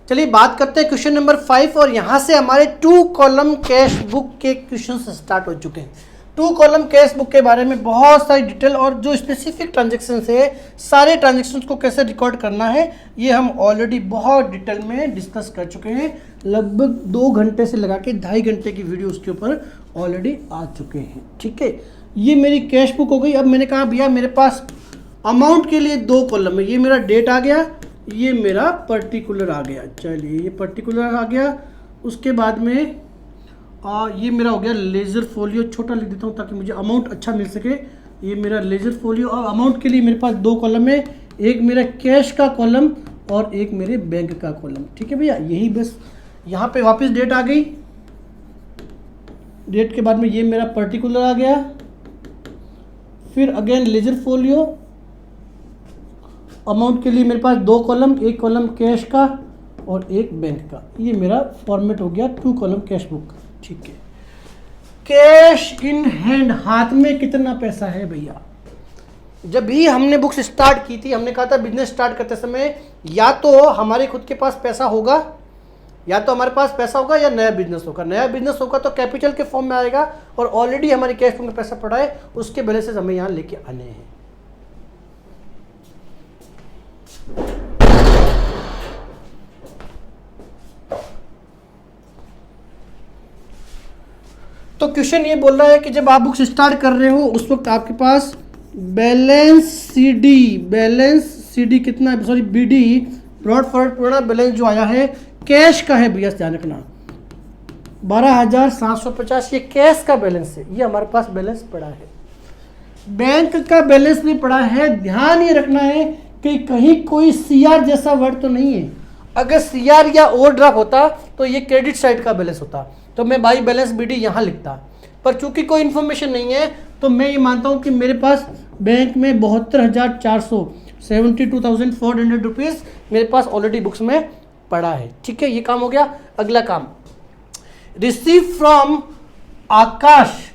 चलिए बात करते हैं क्वेश्चन नंबर 5 और यहाँ से हमारे 2 कॉलम कैश बुक के क्वेश्चन स्टार्ट हो चुके हैं। 2 कॉलम कैश बुक के बारे में बहुत सारी डिटेल और जो स्पेसिफिक ट्रांजेक्शन है, सारे ट्रांजेक्शन्स को कैसे रिकॉर्ड करना है, ये हम ऑलरेडी बहुत डिटेल में डिस्कस कर चुके हैं। लगभग 2 घंटे से लगा के 2.5 घंटे की वीडियो उसके ऊपर ऑलरेडी आ चुके हैं। ठीक है, ये मेरी कैश बुक हो गई। अब मैंने कहा भैया मेरे पास अमाउंट के लिए 2 कॉलम है, ये मेरा डेट आ गया, ये मेरा पर्टिकुलर आ गया। चलिए ये पर्टिकुलर आ गया। उसके बाद में ये मेरा हो गया लेजर फोलियो, छोटा लिख देता हूँ ताकि मुझे अमाउंट अच्छा मिल सके। ये मेरा लेजर फोलियो और अमाउंट के लिए मेरे पास 2 कॉलम है, एक मेरा कैश का कॉलम और एक मेरे बैंक का कॉलम। ठीक है भैया, यही बस। यहाँ पे वापस डेट आ गई, डेट के बाद में ये मेरा पर्टिकुलर आ गया, फिर अगेन लेजर फोलियो। अमाउंट के लिए मेरे पास 2 कॉलम, एक कॉलम कैश का और एक बैंक का। ये मेरा फॉर्मेट हो गया 2 कॉलम कैश बुक। ठीक है, कैश इन हैंड, हाथ में कितना पैसा है भैया। जब भी हमने बुक्स स्टार्ट की थी, हमने कहा था बिजनेस स्टार्ट करते समय या तो हमारे खुद के पास पैसा होगा, या तो हमारे पास पैसा होगा या नया बिजनेस होगा। नया बिजनेस होगा तो कैपिटल के फॉर्म में आएगा और ऑलरेडी हमारी कैश बुक में पैसा पड़ा है, उसके बैलेंसेस हमें यहाँ लेके आने हैं। तो क्वेश्चन ये बोल रहा है कि जब आप बुक्स स्टार्ट कर रहे हो उस वक्त आपके पास बैलेंस सीडी कितना है, सॉरी बीडी, ब्रॉड फॉरवर्ड पूरा बैलेंस जो आया है कैश का है भैया, ध्यान रखना 12,750 ये कैश का बैलेंस है, ये हमारे पास बैलेंस पड़ा है। बैंक का बैलेंस भी पड़ा है। ध्यान ये रखना है कि कहीं कोई सीआर जैसा वर्ड तो नहीं है। अगर सीआर या ओवरड्राफ्ट होता तो ये क्रेडिट साइड का बैलेंस होता, तो मैं बाई बैलेंस बीडी यहाँ लिखता, पर चूंकि कोई इन्फॉर्मेशन नहीं है तो मैं ये मानता हूँ कि मेरे पास बैंक में 72,472,400 रुपीज़ मेरे पास ऑलरेडी बुक्स में पड़ा है। ठीक है, ये काम हो गया। अगला काम, receive from Akash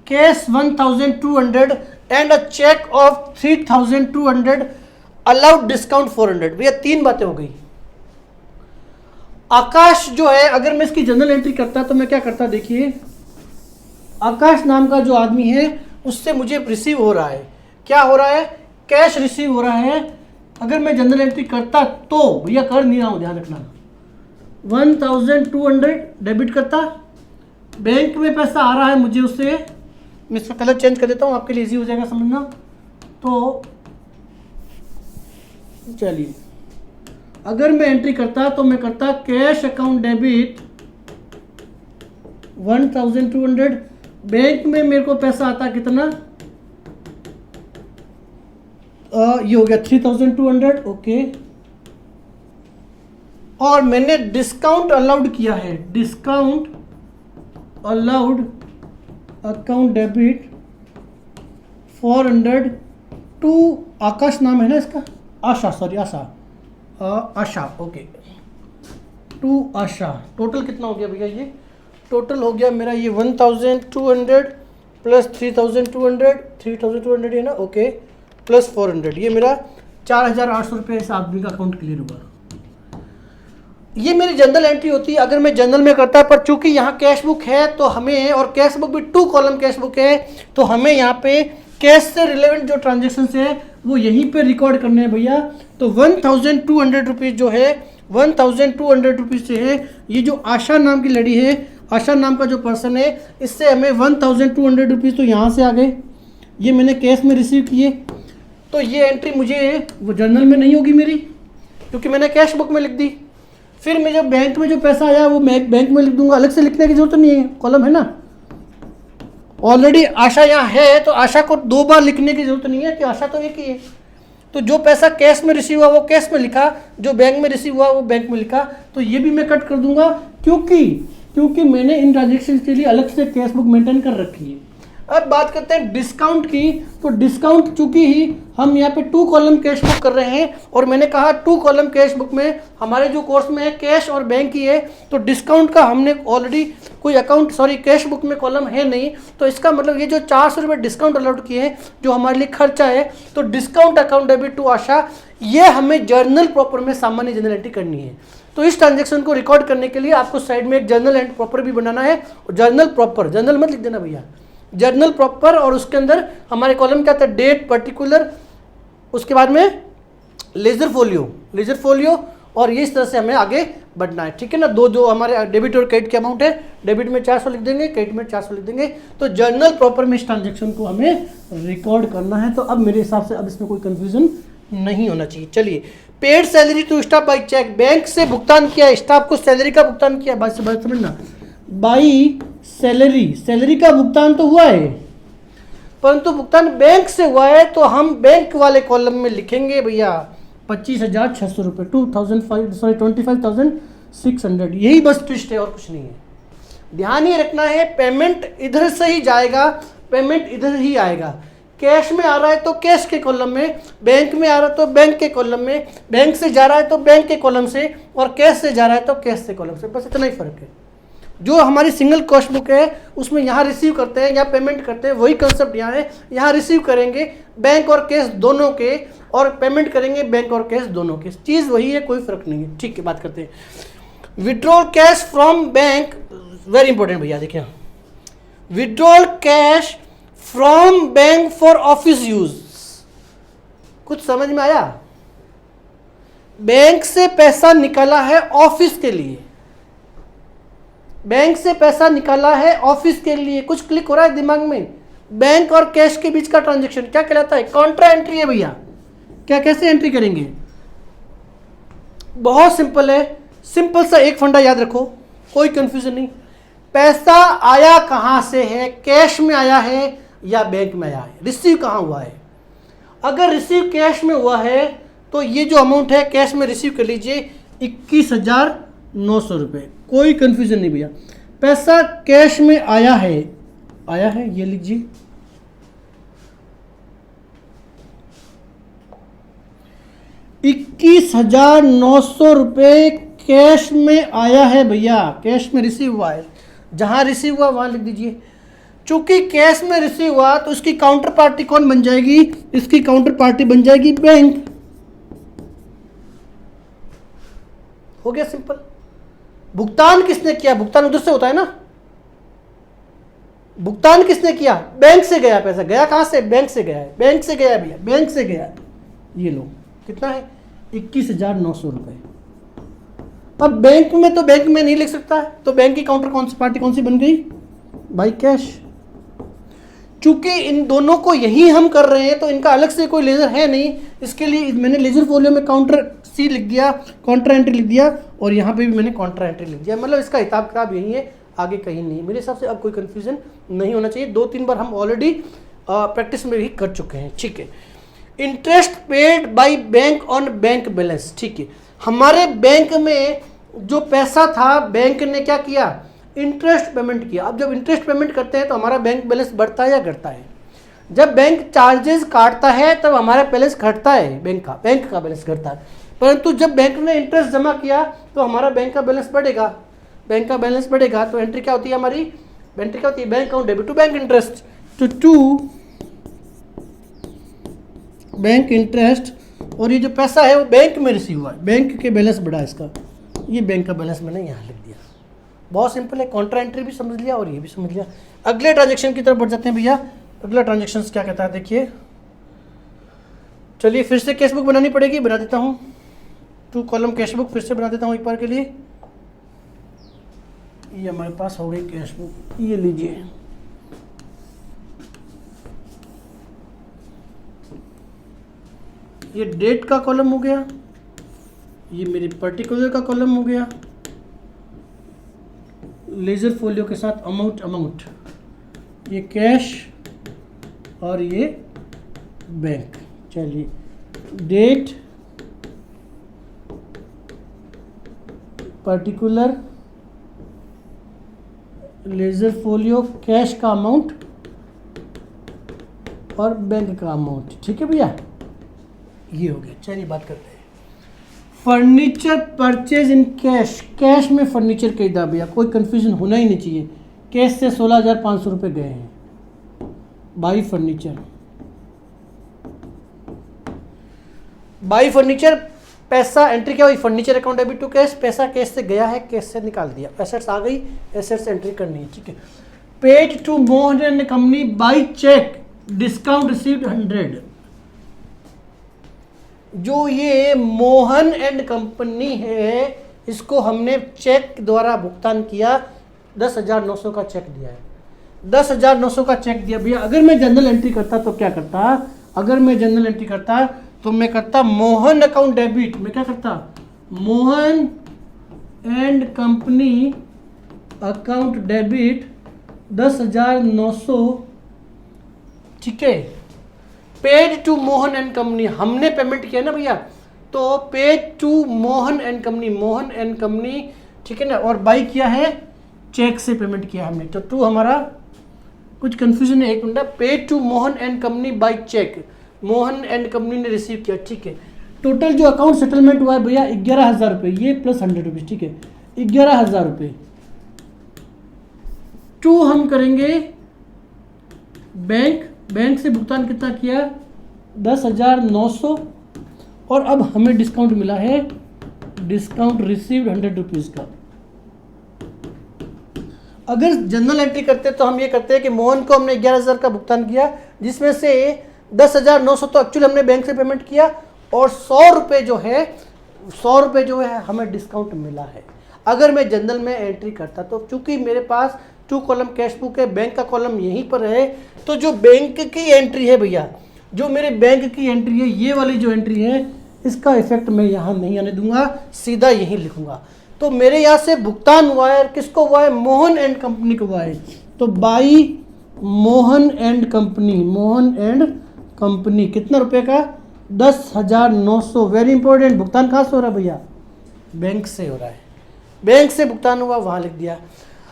cash 1,200 and a cheque of 3,200 allowed discount 400। भैया 3 बातें हो गई। आकाश जो है, अगर मैं इसकी जनरल एंट्री करता तो मैं क्या करता, देखिए आकाश नाम का जो आदमी है उससे मुझे रिसीव हो रहा है, क्या हो रहा है, कैश रिसीव हो रहा है। अगर मैं जनरल एंट्री करता तो भैया कर नहीं रहा हूं, ध्यान रखना, 1,200 डेबिट करता, बैंक में पैसा आ रहा है मुझे उससे, मैं इसका कलर चेंज कर देता हूं आपके लिए इजी हो जाएगा समझना। तो चलिए अगर मैं एंट्री करता तो मैं करता कैश अकाउंट डेबिट 1,200, बैंक में मेरे को पैसा आता कितना, ये हो गया 3,200। ओके, और मैंने डिस्काउंट अलाउड किया है, discount allowed account debit 400 to Akash नाम है ना इसका, Asha, sorry Asha, okay, to Asha. Total कितना हो गया भैया, ये टोटल हो गया मेरा ये 1,200 प्लस 3,200 है ना, ओके, प्लस 400, ये मेरा 4,800 रुपये इस आदमी का अकाउंट क्लियर हुआ। ये मेरी जनरल एंट्री होती है अगर मैं जनरल में करता, पर चूंकि यहाँ कैश बुक है तो हमें, और कैश बुक भी 2 कॉलम कैश बुक है, तो हमें यहाँ पे कैश से रिलेवेंट जो ट्रांजेक्शन है वो यहीं पे रिकॉर्ड करने हैं भैया। तो 1,200 रुपीज़ जो है, 1,200 रुपीज़ से है, ये जो आशा नाम की लड़ी है, आशा नाम का जो पर्सन है, इससे हमें 1,200 रुपीज़ तो यहाँ से आ गए, ये मैंने कैश में रिसीव किए। तो ये एंट्री मुझे वो जर्नल में नहीं होगी मेरी, क्योंकि मैंने कैश बुक में लिख दी। फिर मैं जब बैंक में जो पैसा आया वो मैं बैंक में लिख दूंगा, अलग से लिखने की जरूरत नहीं है, कॉलम है ना, ऑलरेडी आशा यहाँ है तो आशा को 2 बार लिखने की जरूरत नहीं है कि आशा तो एक ही है। तो जो पैसा कैश में रिसीव हुआ वो कैश में लिखा, जो बैंक में रिसीव हुआ वो बैंक में लिखा। तो ये भी मैं कट कर दूंगा, क्योंकि मैंने इन ट्रांजेक्शन के लिए अलग से कैश बुक मेंटेन कर रखी है। अब बात करते हैं डिस्काउंट की। तो डिस्काउंट चूंकि ही हम यहाँ पे 2 कॉलम कैश बुक कर रहे हैं, और मैंने कहा 2 कॉलम कैश बुक में हमारे जो कोर्स में है कैश और बैंक की है, तो डिस्काउंट का हमने ऑलरेडी कोई अकाउंट, सॉरी कैश बुक में कॉलम है नहीं। तो इसका मतलब ये जो 400 रुपये डिस्काउंट अलाउड किए हैं जो हमारे लिए खर्चा है, तो डिस्काउंट अकाउंट डेबिट टू आशा, ये हमें जर्नल प्रॉपर में सामान्य जनरल एंट्री करनी है। तो इस ट्रांजेक्शन को रिकॉर्ड करने के लिए आपको साइड में एक जर्नल एंड प्रॉपर भी बनाना है। जर्नल प्रॉपर, जर्नल मत लिख देना भैया, जर्नल प्रॉपर, और उसके अंदर हमारे कॉलम क्या था, डेट, पर्टिकुलर, उसके बाद में लेजर फोलियो, लेजर फोलियो, और ये इस तरह से हमें आगे बढ़ना है, ठीक है ना। दो जो हमारे डेबिट और क्रेडिट के अमाउंट है, डेबिट में 400 लिख देंगे, क्रेडिट में 400 लिख देंगे। तो जर्नल प्रॉपर में इस ट्रांजेक्शन को हमें रिकॉर्ड करना है। तो अब मेरे हिसाब से अब इसमें कोई कंफ्यूजन नहीं होना चाहिए। चलिए, paid salary to staff by cheque, bank से भुगतान किया, स्टाफ को सैलरी का भुगतान किया, बात से बात समझना, बाई सैलरी, सैलरी का भुगतान तो हुआ है, परंतु भुगतान बैंक से हुआ है, तो हम बैंक वाले कॉलम में लिखेंगे भैया 25,600 रुपये, 25,600, यही बस ट्विस्ट है और कुछ नहीं है। ध्यान ये रखना है, पेमेंट इधर से ही जाएगा, पेमेंट इधर ही आएगा। कैश में आ रहा है तो कैश के कॉलम में, बैंक में आ रहा है तो बैंक के कॉलम में, बैंक से जा रहा है तो बैंक के कॉलम से, और कैश से जा रहा है तो कैश से कॉलम से, बस इतना ही फर्क है। जो हमारी सिंगल कॉस्ट बुक है उसमें यहाँ रिसीव करते हैं, यहाँ पेमेंट करते हैं, वही कंसेप्ट यहाँ है। यहाँ रिसीव करेंगे बैंक और कैश दोनों के, और पेमेंट करेंगे बैंक और कैश दोनों के, चीज़ वही है, कोई फर्क नहीं है, ठीक है। बात करते हैं withdrawal cash from bank, very important भैया, देखिए withdrawal cash from bank for office use, कुछ समझ में आया? बैंक से पैसा निकाला है ऑफिस के लिए, बैंक से पैसा निकाला है ऑफिस के लिए, कुछ क्लिक हो रहा है दिमाग में? बैंक और कैश के बीच का ट्रांजैक्शन क्या कहलाता है? कॉन्ट्रा एंट्री है भैया। क्या, कैसे एंट्री करेंगे? बहुत सिंपल है, सिंपल सा एक फंडा याद रखो, कोई कंफ्यूजन नहीं। पैसा आया कहां से है, कैश में आया है या बैंक में आया है, रिसीव कहां हुआ है? अगर रिसीव कैश में हुआ है तो ये जो अमाउंट है कैश में रिसीव कर लीजिए 21,900 रुपये, कोई कंफ्यूजन नहीं भैया। पैसा कैश में आया है, आया है, ये लीजिए, ₹21,900 कैश में आया है भैया, कैश में रिसीव हुआ है। जहां रिसीव हुआ वहां लिख दीजिए। चूंकि कैश में रिसीव हुआ तो इसकी काउंटर पार्टी कौन बन जाएगी? इसकी काउंटर पार्टी बन जाएगी बैंक। हो गया सिंपल। भुगतान किसने किया? भुगतान उधर से होता है ना। भुगतान किसने किया? बैंक से गया पैसा। गया कहां से? बैंक से गया है, बैंक से गया भैया, बैंक से गया। ये लो, कितना है? 21,900 रुपये। अब बैंक में तो बैंक में नहीं लिख सकता है, तो बैंक की काउंटर कौन सी पार्टी कौन सी बन गई भाई? कैश। चूंकि इन दोनों को यही हम कर रहे हैं तो इनका अलग से कोई लेजर है नहीं, इसके लिए मैंने लेजर फोलियो में काउंटर सी लिख दिया, काउंटर एंट्री लिख दिया, और यहाँ पे भी मैंने काउंटर एंट्री लिख दिया। मतलब इसका हिसाब किताब यही है, आगे कहीं नहीं। मेरे हिसाब से अब कोई कंफ्यूजन नहीं होना चाहिए। 2-3 बार हम ऑलरेडी प्रैक्टिस में भी कर चुके हैं, ठीक है। Interest paid by bank on bank balance, ठीक है। हमारे बैंक में जो पैसा था, बैंक ने क्या किया? इंटरेस्ट पेमेंट किया। अब जब इंटरेस्ट पेमेंट करते हैं तो हमारा बैंक बैलेंस बढ़ता है या घटता है? जब बैंक चार्जेस काटता है तब हमारा बैलेंस घटता है, बैंक का बैलेंस घटता है। परंतु जब बैंक ने इंटरेस्ट जमा किया तो हमारा बैंक का बैलेंस बढ़ेगा, बैंक का बैलेंस बढ़ेगा। तो एंट्री क्या होती है हमारी? एंट्री क्या होती है? Bank account debit to bank interest, to bank interest. और ये जो पैसा है वो बैंक में रिसीव हुआ है, बैंक के बैलेंस बढ़ा इसका, ये बैंक का बैलेंस मैंने यहाँ लिख दिया। बहुत सिंपल है, कॉन्ट्रा एंट्री भी समझ लिया और ये भी समझ लिया। अगले ट्रांजेक्शन की तरफ बढ़ जाते हैं भैया। अगला ट्रांजेक्शन क्या कहता है देखिए। चलिए फिर से कैश बुक बनानी पड़ेगी, बना देता हूँ। 2 कॉलम कैश बुक फिर से बना देता हूँ एक बार के लिए। ये हमारे पास हो गई कैश बुक, ये लीजिए। ये डेट का कॉलम हो गया, ये मेरी पर्टिकुलर का कॉलम हो गया, लेजर फोलियो के साथ अमाउंट, ये कैश और ये बैंक। चलिए, date, particular, ledger folio, cash का अमाउंट और बैंक का अमाउंट, ठीक है भैया, ये हो गया। चलिए बात करते हैं furniture purchase in cash. Cash में फर्नीचर खरीदा भैया, कोई कंफ्यूजन होना ही नहीं चाहिए। कैश से 16,500 रुपये गए हैं बाई फर्नीचर। बाई फर्नीचर पैसा एंट्री क्या हुई, furniture account debit to cash, पैसा कैश से गया है, कैश से निकाल दिया, एसेट्स आ गई, एसेट्स एंट्री करनी है, ठीक है। Paid to Mohan and company by cheque, discount received 100। जो ये मोहन एंड कंपनी है इसको हमने चेक द्वारा भुगतान किया, 10,900 का चेक दिया है, 10,900 का चेक दिया भैया। अगर मैं जनरल एंट्री करता तो क्या करता, अगर मैं जनरल एंट्री करता तो मैं करता मोहन अकाउंट डेबिट, मैं क्या करता, Mohan and company account debit 10,900, ठीक है। Paid to Mohan and company, हमने पेमेंट किया ना भैया, तो paid to Mohan and company, Mohan and company, ठीक है ना, और बाई किया है चेक से पेमेंट किया हमने, तो टू हमारा कुछ कंफ्यूजन है, एक minute. Paid to Mohan and company by cheque, Mohan and company ने रिसीव किया, ठीक है। टोटल जो अकाउंट सेटलमेंट हुआ है भैया 11,000 रुपये, ये प्लस 100 रुपीज़, ठीक है, 11,000 रुपये। टू हम करेंगे बैंक, बैंक से भुगतान कितना किया, 10,900, और अब हमें डिस्काउंट मिला है, डिस्काउंट रिसीव्ड 100 रुपीज़ का। अगर जनरल एंट्री करते तो हम ये करते हैं कि मोहन को हमने 11,000 का भुगतान किया, जिसमें से 10,900 तो एक्चुअली हमने बैंक से पेमेंट किया, और 100 रुपये जो है, 100 रुपये जो है हमें डिस्काउंट मिला है। अगर मैं जनरल में एंट्री करता तो चूंकि मेरे पास 2 कॉलम कैश बुक है, बैंक का कॉलम यहीं पर है, तो जो बैंक की एंट्री है भैया, जो मेरे बैंक की एंट्री है, ये वाली जो एंट्री है, इसका इफेक्ट मैं यहाँ नहीं आने दूंगा, सीधा यहीं लिखूंगा। तो मेरे यहाँ से भुगतान हुआ है, किसको हुआ है, मोहन एंड कंपनी को हुआ है, तो by Mohan and company, Mohan and company कितना रुपए का, 10,900। वेरी इंपॉर्टेंट, भुगतान कहाँ से हो रहा है भैया, बैंक से हो रहा है, बैंक से भुगतान हुआ, वहाँ लिख दिया।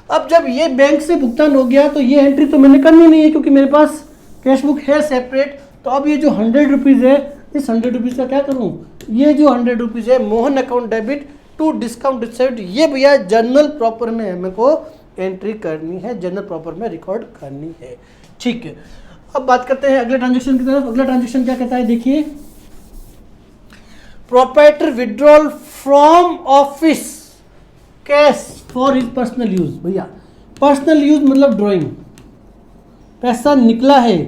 अब जब ये बैंक से भुगतान हो गया तो ये एंट्री तो मैंने करनी नहीं है, क्योंकि मेरे पास कैश बुक है सेपरेट। तो अब ये जो 100 रुपीज़ है, इस 100 रुपीज़ का क्या करूँ, ये जो 100 रुपीज़ है Mohan account debit to discount received, ये भैया जनरल प्रॉपर में हमें को एंट्री करनी है, जनरल प्रॉपर में रिकॉर्ड करनी है, ठीक है। अब बात करते हैं अगले ट्रांजेक्शन की तरफ। अगला ट्रांजेक्शन क्या कहता है, देखिए, proprietor withdrawal from office cash for his personal use. भैया पर्सनल यूज मतलब ड्राइंग, पैसा निकला है,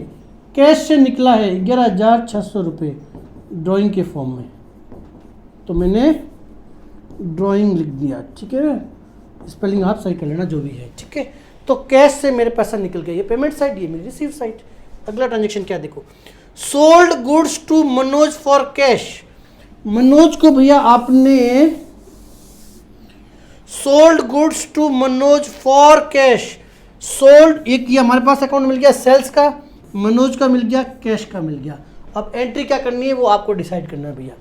कैश से निकला है 11,600 रुपये ड्राइंग के फॉर्म में, तो मैंने ड्राइंग लिख दिया, ठीक है, स्पेलिंग आप सही कर लेना जो भी है, ठीक है। तो कैश से मेरे पैसा निकल गया, ये पेमेंट साइड, ये मेरी रिसीव साइड। अगला ट्रांजेक्शन क्या देखो, sold goods to Manoj for cash. Manoj को भैया आपने sold goods to Manoj for cash, sold, एक ये हमारे पास अकाउंट मिल गया सेल्स का, मनोज का मिल गया, कैश का मिल गया। अब एंट्री क्या करनी है वो आपको डिसाइड करना है भैया।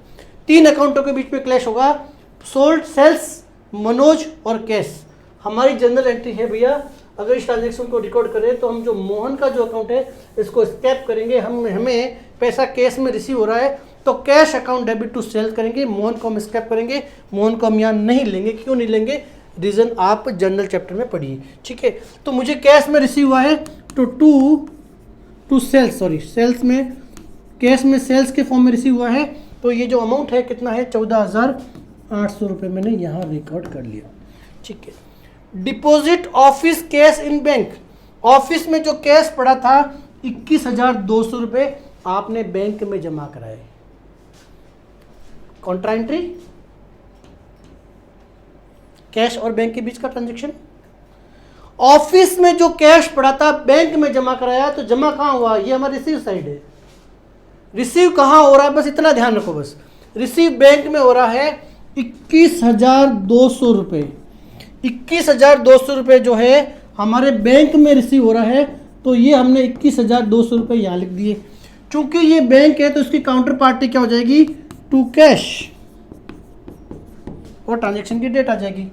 3 अकाउंटों के बीच में क्लैश होगा, सोल्ड, सेल्स, मनोज और कैश। हमारी जनरल एंट्री है भैया, अगर इस ट्रांजेक्शन को रिकॉर्ड करें तो हम जो मोहन का जो अकाउंट है इसको स्कैप करेंगे, हमें पैसा कैश में रिसीव हो रहा है, तो cash account debit to sales करेंगे, मोहन को हम स्कैप करेंगे, मोहन को हम यहाँ नहीं लेंगे। क्यों नहीं लेंगे, रीज़न आप जनरल चैप्टर में पढ़िए, ठीक है। तो मुझे कैश में रिसीव हुआ है, तो टू सेल्स, सॉरी सेल्स में, कैश में सेल्स के फॉर्म में रिसीव हुआ है, तो ये जो अमाउंट है कितना है, 14,800 रुपये मैंने यहाँ रिकॉर्ड कर लिया, ठीक है। Deposit office cash in bank, office में जो कैश पड़ा था 21,200 रुपये आपने बैंक में जमा कराए, कॉन्ट्रा एंट्री, कैश और बैंक के बीच का ट्रांजैक्शन। ऑफिस में जो कैश पड़ा था बैंक में जमा कराया, तो जमा कहाँ हुआ, ये हमारी रिसीव साइड है। रिसीव कहाँ हो रहा है, बस इतना ध्यान रखो, बस रिसीव बैंक में हो रहा है 21,200 रुपये, 21,200 रुपये जो है हमारे बैंक में रिसीव हो रहा है, तो ये हमने 21,200 रुपये यहाँ लिख दिए। चूंकि ये बैंक है तो इसकी काउंटर पार्टी क्या हो जाएगी, टू कैश, और ट्रांजैक्शन की डेट आ जाएगी।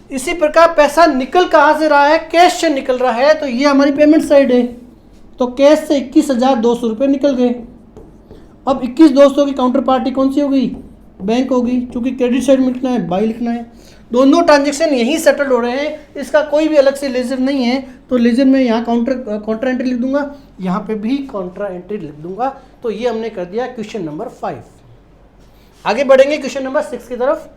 इसी प्रकार पैसा निकल कहाँ से रहा है, कैश से निकल रहा है, तो ये हमारी पेमेंट साइड है, तो कैश से 21,200 रुपये निकल गए। अब 21,200 की काउंटर पार्टी कौन सी होगी, बैंक होगी, क्योंकि क्रेडिट साइड में लिखना है, बाई लिखना है। दोनों ट्रांजैक्शन यहीं सेटल हो रहे हैं, इसका कोई भी अलग से लेजर नहीं है, तो लेजर में यहाँ काउंटर एंट्री लिख दूंगा, यहाँ पे भी काउंटर एंट्री लिख दूंगा। तो ये हमने कर दिया क्वेश्चन नंबर 5। आगे बढ़ेंगे क्वेश्चन नंबर 6 की तरफ।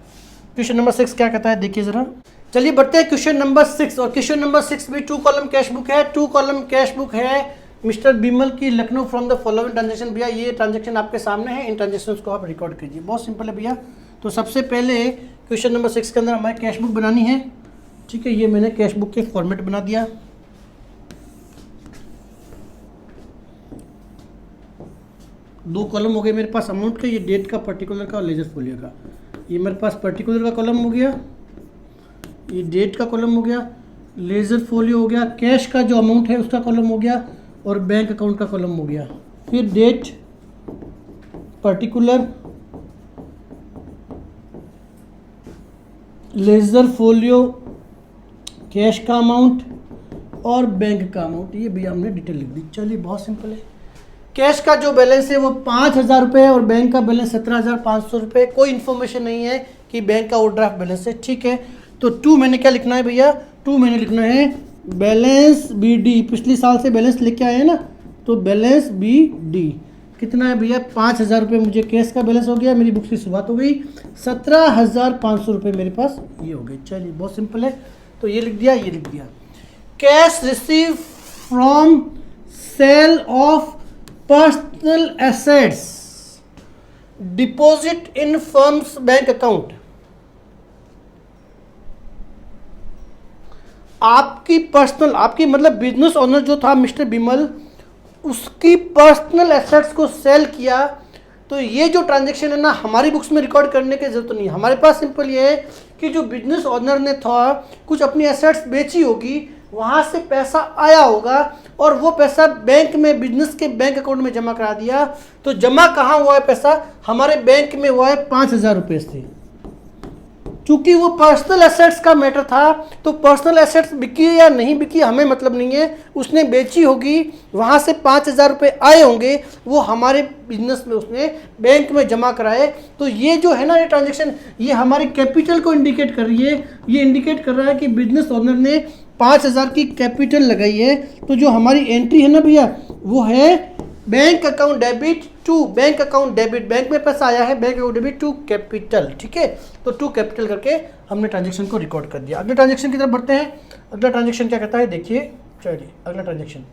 क्वेश्चन नंबर 6 क्या कहता है देखिए जरा। चलिए बढ़ते हैं क्वेश्चन नंबर 6। और क्वेश्चन नंबर 6 भी 2 कॉलम कैश बुक है। 2 कॉलम कैश बुक है मिस्टर बिमल की Lucknow from the following transaction. भैया ये ट्रांजेक्शन आपके सामने है, इन ट्रांजेक्शन को आप रिकॉर्ड कीजिए। बहुत सिंपल है भैया। तो सबसे पहले क्वेश्चन नंबर 6 के अंदर हमें कैश बुक बनानी है। ठीक है, ये मैंने कैश बुक के फॉर्मेट बना दिया। दो कॉलम हो गए मेरे पास अमाउंट के, ये डेट का, पर्टिकुलर का और लेजर फोलियो का। ये मेरे पास पर्टिकुलर का कॉलम हो गया, ये डेट का कॉलम हो गया, लेजर फोलियो हो गया, कैश का जो अमाउंट है उसका कॉलम हो गया और बैंक अकाउंट का कॉलम हो गया। फिर date, particular, ledger folio, cash का अमाउंट और बैंक का अमाउंट, ये भी हमने डिटेल लिख दी। चलिए बहुत सिंपल है। कैश का जो बैलेंस है वो 5,000 रुपये और बैंक का बैलेंस 17,500 रुपये। कोई इन्फॉर्मेशन नहीं है कि बैंक का ओवरड्राफ्ट बैलेंस है। ठीक है, तो 2 मैंने क्या लिखना है भैया, 2 मैंने लिखना है बैलेंस बी डी। पिछले साल से बैलेंस लेके आए हैं ना, तो बैलेंस बी डी कितना है भैया, 5,000 रुपये मुझे कैश का बैलेंस हो गया। मेरी बुक की शुरुआत हो गई, 17,500 रुपये मेरे पास ये हो गए। चलिए बहुत सिंपल है, तो ये लिख दिया, ये लिख दिया। Cash receive from sale of personal assets deposit in firms bank account. आपकी पर्सनल, आपकी मतलब बिजनेस ओनर जो था मिस्टर बिमल, उसकी पर्सनल एसेट्स को सेल किया। तो ये जो ट्रांजैक्शन है ना, हमारी बुक्स में रिकॉर्ड करने की जरूरत नहीं है। हमारे पास सिंपल ये है कि जो बिजनेस ओनर ने था कुछ अपनी एसेट्स बेची होगी, वहाँ से पैसा आया होगा और वो पैसा बैंक में, बिजनेस के बैंक अकाउंट में जमा करा दिया। तो जमा कहाँ हुआ है पैसा, हमारे बैंक में हुआ है 5,000 रुपये से। चूंकि वो पर्सनल एसेट्स का मैटर था, तो पर्सनल एसेट्स बिकी या नहीं बिकी हमें मतलब नहीं है, उसने बेची होगी, वहाँ से 5,000 रुपये आए होंगे, वो हमारे बिजनेस में उसने बैंक में जमा कराए। तो ये जो है ना, ये ट्रांजैक्शन, ये हमारे कैपिटल को इंडिकेट कर रही है। ये इंडिकेट कर रहा है कि बिजनेस ओनर ने 5,000 की कैपिटल लगाई है। तो जो हमारी एंट्री है ना भैया, वो है bank account debit to bank account debit. Bank में पैसा आया है, bank account debit to capital. ठीक है, तो टू कैपिटल करके हमने ट्रांजैक्शन को रिकॉर्ड कर दिया। अगले ट्रांजैक्शन की तरफ बढ़ते हैं। अगला ट्रांजैक्शन क्या कहता है देखिए। चलिए अगला ट्रांजैक्शन,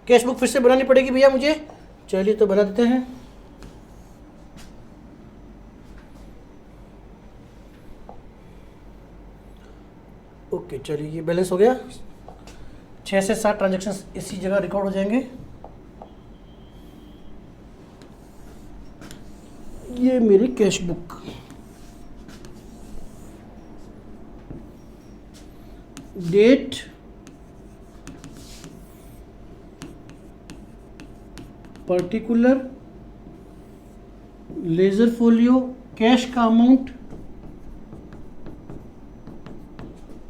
कैश बुक फिर से बनानी पड़ेगी भैया मुझे। चलिए तो बना देते हैं। ओके चलिए, ये बैलेंस हो गया। 6 से 7 ट्रांजैक्शंस इसी जगह रिकॉर्ड हो जाएंगे। ये मेरी cash book, date, particular, ledger folio, cash का अमाउंट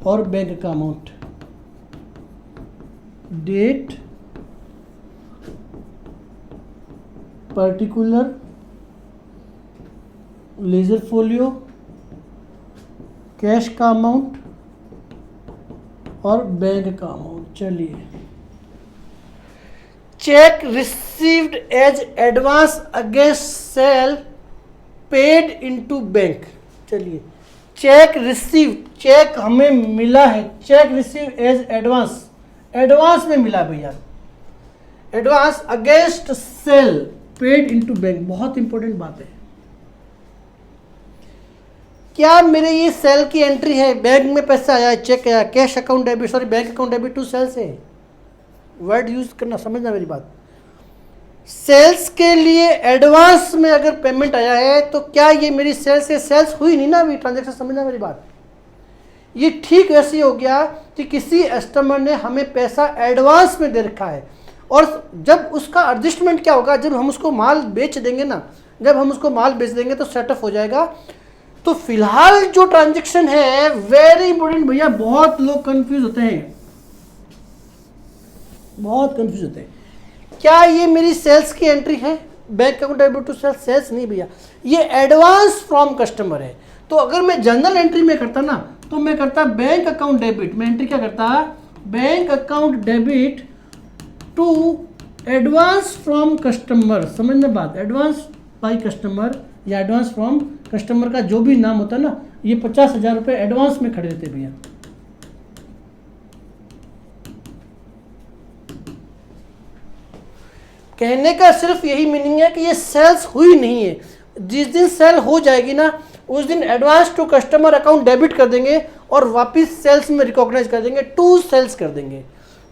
और बैंक का amount. Date, particular, ledger folio, cash का अमाउंट और बैंक का अमाउंट। चलिए, cheque received as advance against sale paid into bank. चलिए, चेक रिसीव, चेक हमें मिला है, cheque receive as advance, advance में मिला भैया, advance against sale paid into bank. बहुत इंपॉर्टेंट बात है। क्या मेरे ये सेल की एंट्री है, बैंक में पैसा आया, चेक आया, cash account debit, sorry bank account debit to sales है। वर्ड यूज करना, समझना मेरी बात। सेल्स के लिए एडवांस में अगर पेमेंट आया है तो क्या ये मेरी सेल्स से सेल्स हुई नहीं ना अभी ट्रांजैक्शन, समझना मेरी बात। ये ठीक वैसे ही हो गया कि किसी कस्टमर ने हमें पैसा एडवांस में दे रखा है और जब उसका एडजस्टमेंट क्या होगा, जब हम उसको माल बेच देंगे ना, जब हम उसको माल बेच देंगे तो सेटअप हो जाएगा। तो फिलहाल जो ट्रांजैक्शन है वेरी इंपॉर्टेंट भैया, बहुत लोग कंफ्यूज होते हैं, बहुत कंफ्यूज होते हैं। क्या ये मेरी सेल्स की एंट्री है, bank account debit to sales? Sales नहीं भैया, ये एडवांस फ्रॉम कस्टमर है। तो अगर मैं जनरल एंट्री में करता ना, तो मैं करता बैंक अकाउंट डेबिट, मैं एंट्री क्या करता, bank account debit to advance from customer. समझना बात, एडवांस बाई कस्टमर या एडवांस फ्रॉम कस्टमर का जो भी नाम होता है ना, ये 50,000 रुपये एडवांस में खड़े रहते भैया। कहने का सिर्फ यही मीनिंग है कि ये सेल्स हुई नहीं है। जिस दिन सेल हो जाएगी ना, उस दिन advance to customer account debit कर देंगे और वापस सेल्स में रिकॉग्नाइज कर देंगे, टू सेल्स कर देंगे।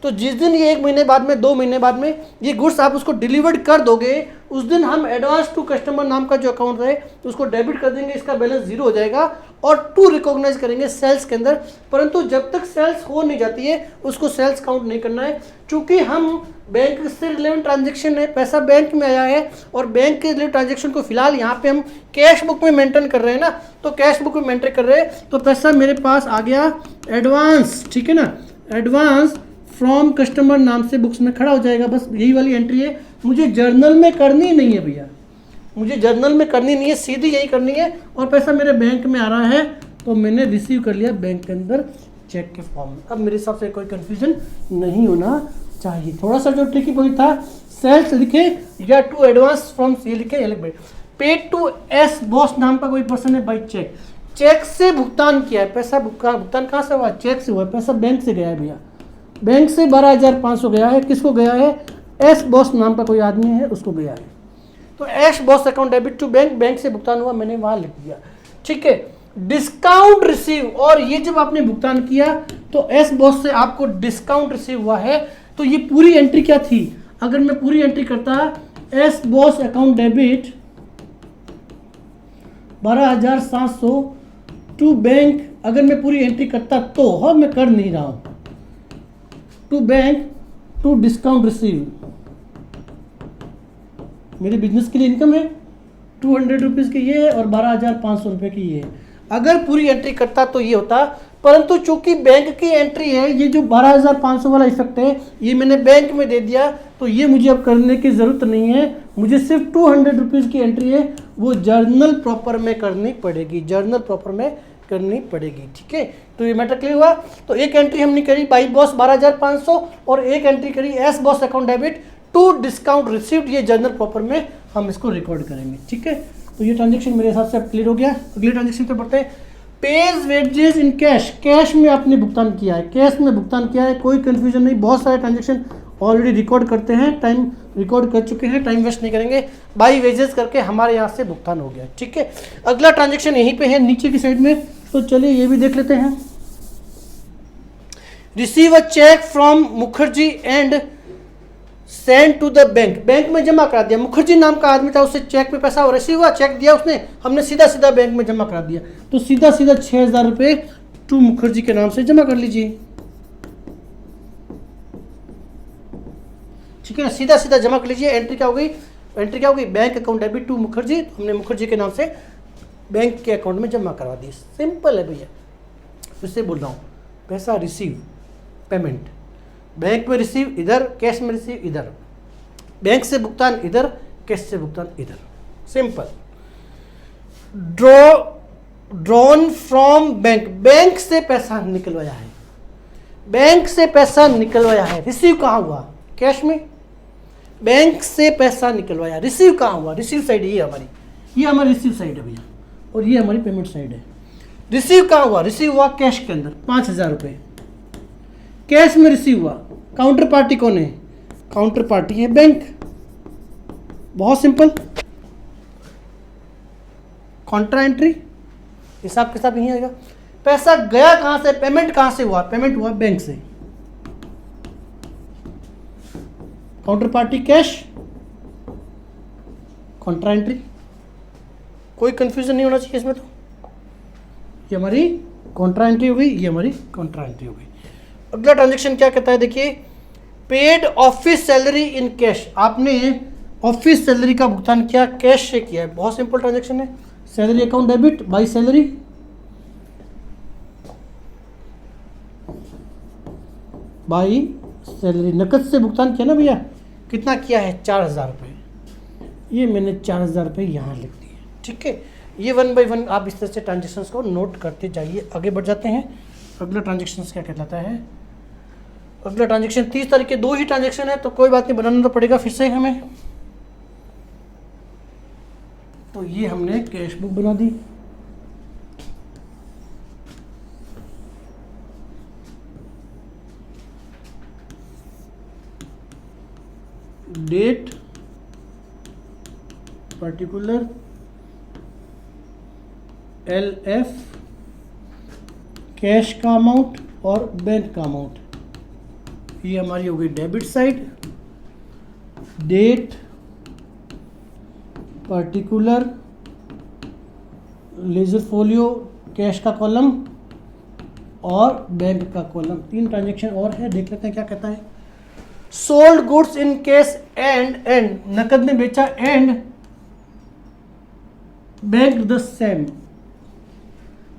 तो जिस दिन ये 1 महीने बाद में, 2 महीने बाद में ये गुड्स आप उसको डिलीवर्ड कर दोगे, उस दिन हम एडवांस टू कस्टमर नाम का जो अकाउंट है उसको डेबिट कर देंगे, इसका बैलेंस 0 हो जाएगा और टू रिकॉग्नाइज करेंगे सेल्स के अंदर। परंतु जब तक सेल्स हो नहीं जाती है उसको सेल्स काउंट नहीं करना है, क्योंकि हम बैंक से रिलेवेंट ट्रांजेक्शन है, पैसा बैंक में आया है और बैंक के रिलेवेंट ट्रांजेक्शन को फिलहाल यहाँ पे हम कैश बुक में मेंटेन कर रहे हैं ना, तो कैश बुक में मेंटेन कर रहे हैं तो पैसा मेरे पास आ गया एडवांस, ठीक है ना, एडवांस फ्रॉम कस्टमर नाम से बुक्स में खड़ा हो जाएगा। बस यही वाली एंट्री है, मुझे जर्नल में करनी नहीं है भैया, मुझे जर्नल में करनी नहीं है, सीधी यही करनी है। और पैसा मेरे बैंक में आ रहा है तो मैंने रिसीव कर लिया बैंक के अंदर चेक के फॉर्म में। अब मेरे हिसाब से कोई कंफ्यूजन नहीं होना चाहिए। थोड़ा सा जो ट्रिकी पॉइंट था, सेल्स लिखे या टू एडवांस फ्रॉम ये लिखे या लिखे। पेड टू एस बॉस नाम का कोई पर्सन है बाई चेक, चेक से भुगतान किया है, पैसा भुगतान कहाँ से हुआ, चेक से हुआ है, पैसा बैंक से गया है भैया, बैंक से 12,500 गया है। किसको गया है, एस बॉस नाम का कोई आदमी है उसको गया है। तो S Bose account debit to bank, bank से भुगतान हुआ, मैंने वहां लिख दिया, ठीक है। डिस्काउंट रिसीव, और ये जब आपने भुगतान किया तो एस बॉस से आपको डिस्काउंट रिसीव हुआ है, तो ये पूरी एंट्री क्या थी, अगर मैं पूरी एंट्री करता S Bose account debit 12,700 to bank, अगर मैं पूरी एंट्री करता तो, हाँ मैं कर नहीं रहा हूं, to bank to discount receive, मेरे बिजनेस के लिए इनकम है 200 रुपीज़ की ये और 12,500 रुपये की ये। अगर पूरी एंट्री करता तो ये होता, परंतु चूंकि बैंक की एंट्री है, ये जो 12,500 वाला इफेक्ट है ये मैंने बैंक में दे दिया, तो ये मुझे अब करने की ज़रूरत नहीं है, मुझे सिर्फ 200 रुपीज़ की एंट्री है वो जर्नल प्रॉपर में करनी पड़ेगी, जर्नल प्रॉपर में करनी पड़ेगी, ठीक है। तो ये मैटर क्लियर हुआ। तो एक एंट्री हमने करी बाई बॉस 12,500 और एक एंट्री करी S Bose account debit to discount received, ये जर्नल प्रॉपर में हम इसको रिकॉर्ड करेंगे, ठीक है। तो ये ट्रांजेक्शन मेरे हिसाब से अब क्लियर हो गया। अगले ट्रांजेक्शन पे बढ़ते हैं। Page wages in cash, cash में आपने भुगतान किया है, कैश में भुगतान किया है, कोई कंफ्यूजन नहीं, बहुत सारे ट्रांजेक्शन ऑलरेडी रिकॉर्ड करते हैं, टाइम रिकॉर्ड कर चुके हैं, टाइम वेस्ट नहीं करेंगे। बाई वेजेस करके हमारे यहाँ से भुगतान हो गया, ठीक है। अगला ट्रांजेक्शन यहीं पे है नीचे की साइड में, तो चलिए ये भी देख लेते हैं। Receive a cheque from Mukherjee and send to the bank, bank में जमा करा दिया, मुखर्जी नाम का आदमी था, उससे चेक में पैसा रिसीव हुआ, चेक दिया उसने, हमने सीधा सीधा बैंक में जमा करा दिया, तो सीधा सीधा 6,000 रुपये टू मुखर्जी के नाम से जमा कर लीजिए, ठीक है ना, सीधा सीधा जमा कर लीजिए। एंट्री क्या हो गई, एंट्री क्या हो गई, bank account debit to Mukherjee, हमने मुखर्जी के नाम से बैंक के अकाउंट में जमा करवा दी। सिंपल है भैया, फिर से बोल रहा हूँ, पैसा रिसीव, पेमेंट, बैंक में रिसीव इधर, कैश में रिसीव इधर, बैंक से भुगतान इधर, कैश से भुगतान इधर, simple. Drawn from bank, bank से पैसा निकलवाया है, बैंक से पैसा निकलवाया है, रिसीव कहाँ हुआ, कैश में, बैंक से पैसा निकलवाया, रिसीव कहाँ हुआ, रिसीव साइड ये हमारी, ये हमारी रिसीव साइड है भैया, और ये हमारी पेमेंट साइड है। रिसीव कहाँ हुआ, रिसीव हुआ कैश के अंदर 5,000 रुपये, कैश में रिसीव हुआ, काउंटर पार्टी कौन है, काउंटर पार्टी है बैंक, बहुत सिंपल। कॉन्ट्रा एंट्री, हिसाब किताब यही आएगा। पैसा गया कहां से, पेमेंट कहां से हुआ, पेमेंट हुआ बैंक से, counter party cash, Contra entry, कोई कंफ्यूजन नहीं होना चाहिए इसमें। तो ये हमारी कॉन्ट्रा एंट्री हो गई, ये हमारी कॉन्ट्रा एंट्री हो गई। अगला ट्रांजेक्शन क्या कहता है, देखिए, paid office salary in cash, आपने ऑफिस सैलरी का भुगतान किया, कैश से किया है, बहुत सिंपल ट्रांजेक्शन है। Salary account debit by salary, by salary, नकद से भुगतान किया ना भैया, कितना किया है, 4,000 रुपये, ये मैंने 4,000 रुपये यहाँ लिख दिए, ठीक है। ये 1 बाई 1 आप इस तरह से ट्रांजेक्शन्स को नोट करते जाइए। आगे बढ़ जाते हैं। अगला ट्रांजेक्शन क्या कहलाता है, अगला ट्रांजेक्शन 30 तारीख के 2 ही ट्रांजेक्शन है, तो कोई बात नहीं, बनाना तो पड़ेगा फिर से हमें। तो ये हमने कैश बुक बना दी। डेट, पर्टिकुलर, LF, कैश का अमाउंट और बैंक का अमाउंट, ये हमारी हो गई debit side. Date, particular, ledger folio, cash का कॉलम और बैंक का कॉलम, 3 ट्रांजेक्शन और है, देख लेते हैं क्या कहता है। Sold goods in cash and नकद में बेचा एंड बैंक द सेम,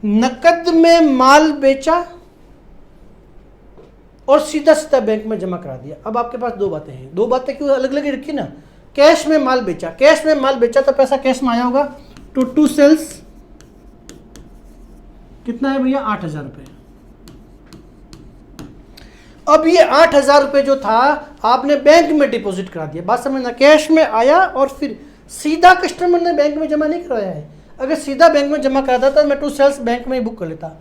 नकद में माल बेचा और सीधा सीधा बैंक में जमा करा दिया। अब आपके पास 2 बातें हैं, 2 बातें क्यों अलग अलग रखी ना। कैश में माल बेचा, कैश में माल बेचा तो पैसा कैश में आया होगा, तो टू सेल्स कितना है भैया, 8,000 रुपये। अब ये 8,000 रुपये जो था आपने बैंक में डिपॉजिट करा दिया, बात समझना, कैश में आया और फिर सीधा कस्टमर ने बैंक में जमा नहीं करवाया है। अगर सीधा बैंक में जमा कराता तो मैं टू सेल्स बैंक में ही बुक कर लेता।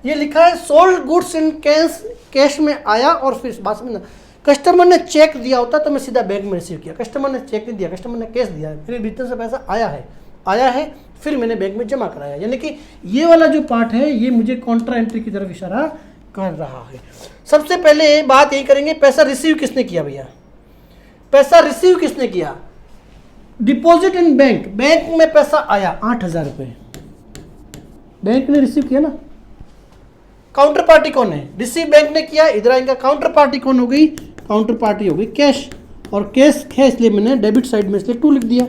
ये लिखा है सोल्ड गुड्स इन कैश में आया और फिर बात समझना, कस्टमर ने चेक दिया होता तो मैं सीधा बैंक में रिसीव किया, कस्टमर ने चेक नहीं दिया, कस्टमर ने कैश दिया, फिर भीतर से पैसा आया है फिर मैंने बैंक में जमा कराया। यानी कि ये वाला जो पार्ट है ये मुझे कॉन्ट्रा एंट्री की तरफ इशारा कर रहा है। सबसे पहले बात यही करेंगे, पैसा रिसीव किसने किया भैया, पैसा रिसीव किसने किया, डिपॉजिट इन बैंक, बैंक में पैसा आया 8,000 रुपये, बैंक ने रिसीव किया ना। काउंटर पार्टी कौन है, रिसीव बैंक ने किया, इधर आएगा काउंटर पार्टी कौन हो गई, काउंटर पार्टी हो गई कैश, और कैश है इसलिए मैंने डेबिट साइड में इसलिए 2 लिख दिया।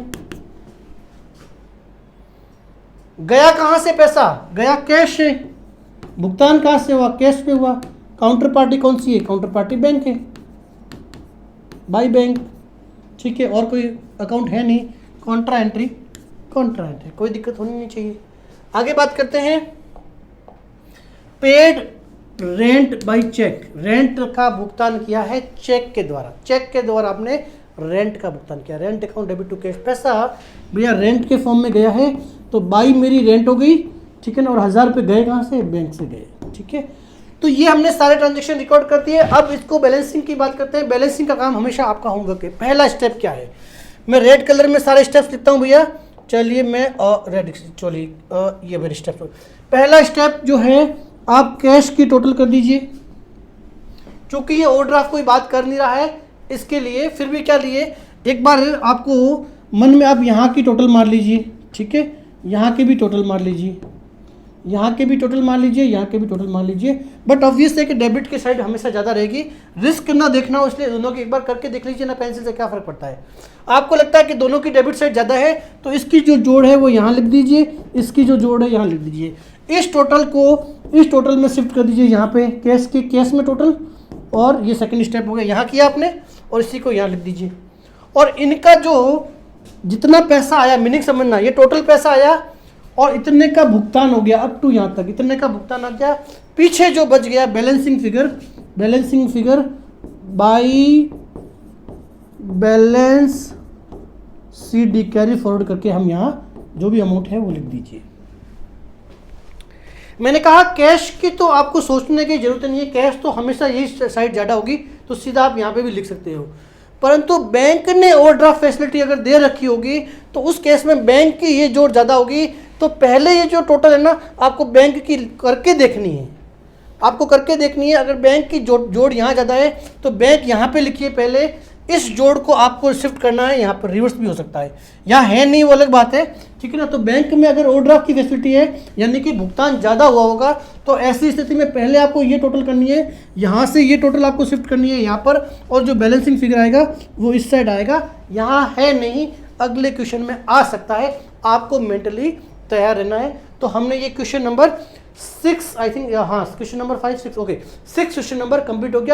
गया कहां से पैसा, गया कैश से, भुगतान कहां से हुआ, कैश पे हुआ, काउंटर पार्टी कौन सी है, काउंटर पार्टी बैंक है, बाई बैंक, ठीक है, और कोई अकाउंट है नहीं, कॉन्ट्रा एंट्री, कोई दिक्कत होनी नहीं चाहिए। आगे बात करते हैं, paid rent by cheque, rent का भुगतान किया है चेक के द्वारा, चेक के द्वारा आपने रेंट का भुगतान किया, rent account debit to cash, पैसा भैया रेंट के फॉर्म में गया है तो बाई मेरी रेंट हो गई, ठीक है ना, और 1,000 रुपये गए कहाँ से, बैंक से गए, ठीक है। तो ये हमने सारे ट्रांजेक्शन रिकॉर्ड कर दिए। अब इसको बैलेंसिंग की बात करते हैं। बैलेंसिंग का काम हमेशा आपका होमवर्क है। पहला स्टेप क्या है, मैं रेड कलर में सारे स्टेप्स लिखता हूँ भैया, चलिए मैं रेड चलिए ये मेरे स्टेप। पहला स्टेप जो है आप कैश की टोटल कर दीजिए, क्योंकि ये ओवरड्राफ्ट कोई बात कर नहीं रहा है इसके लिए, फिर भी क्या लिए, एक बार आपको मन में आप यहाँ की टोटल मार लीजिए, ठीक है, यहाँ के भी टोटल मार लीजिए, यहाँ के भी टोटल मान लीजिए, यहाँ के भी टोटल मान लीजिए। बट ऑब्वियस है कि डेबिट की साइड हमेशा ज़्यादा रहेगी, रिस्क ना देखना हो इसलिए दोनों की एक बार करके देख लीजिए ना, पेंसिल से क्या फ़र्क पड़ता है। आपको लगता है कि दोनों की डेबिट साइड ज़्यादा है तो इसकी जो जोड़ है वो यहाँ लिख दीजिए, इसकी जो जोड़ है यहाँ लिख दीजिए। इस टोटल को इस टोटल में शिफ्ट कर दीजिए यहाँ पे, कैश के कैश में टोटल, और ये सेकेंड स्टेप हो गया, यहाँ किया आपने, और इसी को यहाँ लिख दीजिए। और इनका जो जितना पैसा आया, मीनिंग समझना, ये टोटल पैसा आया और इतने का भुगतान हो गया, अप टू यहाँ तक इतने का भुगतान आ गया, पीछे जो बच गया balancing figure by balance CD carry forward करके हम यहाँ जो भी अमाउंट है वो लिख दीजिए। मैंने कहा कैश की तो आपको सोचने की जरूरत नहीं है, कैश तो हमेशा यही साइड ज़्यादा होगी तो सीधा आप यहाँ पे भी लिख सकते हो, परंतु बैंक ने ओवरड्राफ्ट फैसिलिटी अगर दे रखी होगी तो उस केस में बैंक की ये जोड़ ज़्यादा होगी। तो पहले ये जो टोटल है ना आपको बैंक की करके देखनी है, आपको करके देखनी है। अगर बैंक की जोड़ यहाँ ज़्यादा है तो बैंक यहाँ पे लिखिए पहले, इस जोड़ को आपको शिफ्ट करना है, यहाँ पर रिवर्स भी हो सकता है, यहाँ है नहीं वो अलग बात है, ठीक है ना। तो बैंक में अगर ओवरड्राफ्ट की फैसिलिटी है यानी कि भुगतान ज़्यादा हुआ होगा तो ऐसी स्थिति में पहले आपको ये टोटल करनी है, यहाँ से ये टोटल आपको शिफ्ट करनी है यहाँ पर, और जो बैलेंसिंग फिगर आएगा वो इस साइड आएगा, यहाँ है नहीं, अगले क्वेश्चन में आ सकता है, आपको मेंटली तैयार रहना है। तो हमने ये क्वेश्चन नंबर 6 आई थिंक, हाँ question number 5 6 okay 6 question number complete हो गया।